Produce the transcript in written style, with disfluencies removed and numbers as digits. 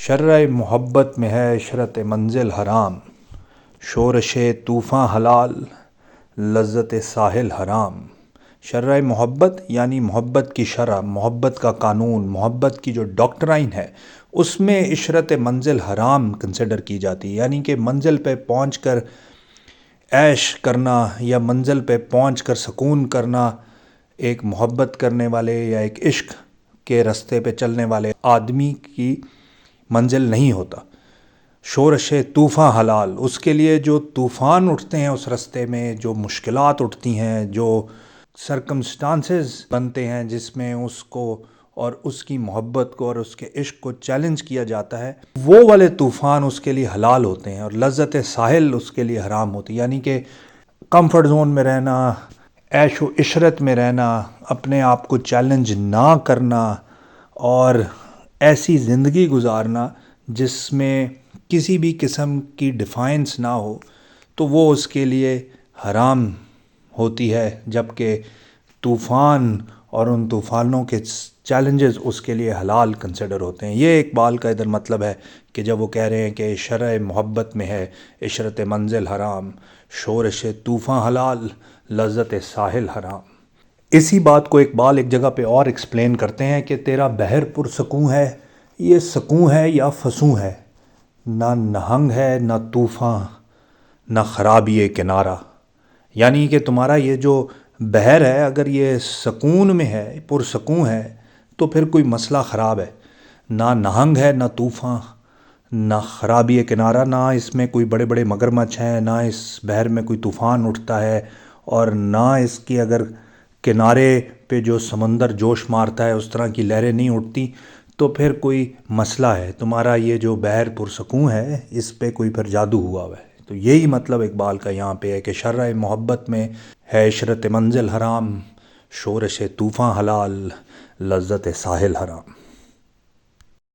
شرۂ محبت میں ہے عشرت منزل حرام، شورش طوفاں حلال لذت ساحل حرام۔ شرۂ محبت یعنی محبت کی شرح، محبت کا قانون، محبت کی جو ڈاکٹرائن ہے، اس میں عشرت منزل حرام کنسیڈر کی جاتی ہے، یعنی کہ منزل پہ پہنچ کر عیش کرنا یا منزل پہ پہنچ کر سکون کرنا ایک محبت کرنے والے یا ایک عشق کے رستے پہ چلنے والے آدمی کی منزل نہیں ہوتا۔ شورش طوفاں حلال، اس کے لیے جو طوفان اٹھتے ہیں اس رستے میں، جو مشکلات اٹھتی ہیں، جو سرکمسٹانسز بنتے ہیں جس میں اس کو اور اس کی محبت کو اور اس کے عشق کو چیلنج کیا جاتا ہے، وہ والے طوفان اس کے لیے حلال ہوتے ہیں، اور لذت ساحل اس کے لیے حرام ہوتی ہے، یعنی کہ کمفرٹ زون میں رہنا، عیش و عشرت میں رہنا، اپنے آپ کو چیلنج نہ کرنا اور ایسی زندگی گزارنا جس میں کسی بھی قسم کی ڈیفائنس نہ ہو، تو وہ اس کے لیے حرام ہوتی ہے، جبکہ طوفان اور ان طوفانوں کے چیلنجز اس کے لیے حلال کنسیڈر ہوتے ہیں۔ یہ اقبال کا ادھر مطلب ہے کہ جب وہ کہہ رہے ہیں کہ شرح محبت میں ہے عشرت منزل حرام، شورش طوفاں حلال لذت ساحل حرام۔ اسی بات کو اقبال ایک جگہ پہ اور ایکسپلین کرتے ہیں کہ تیرا بحر پرسکون ہے، یہ سکون ہے یا فسوں ہے، نہ نہنگ ہے نہ طوفاں نہ خرابی کنارہ۔ یعنی کہ تمہارا یہ جو بحر ہے، اگر یہ سکون میں ہے، پرسکون ہے، تو پھر کوئی مسئلہ خراب ہے۔ نہ نہنگ ہے نہ طوفاں نہ خرابی کنارہ، نہ اس میں کوئی بڑے بڑے مگرمچھ ہیں، نہ اس بحر میں کوئی طوفان اٹھتا ہے، اور نہ اس کی اگر کنارے پہ جو سمندر جوش مارتا ہے اس طرح کی لہریں نہیں اٹھتی، تو پھر کوئی مسئلہ ہے۔ تمہارا یہ جو بحر پرسکون ہے، اس پہ کوئی پھر جادو ہوا ہوا ہے۔ تو یہی مطلب اقبال کا یہاں پہ ہے کہ شرح محبت میں ہے عشرت منزل حرام، شورش طوفاں حلال لذت ساحل حرام۔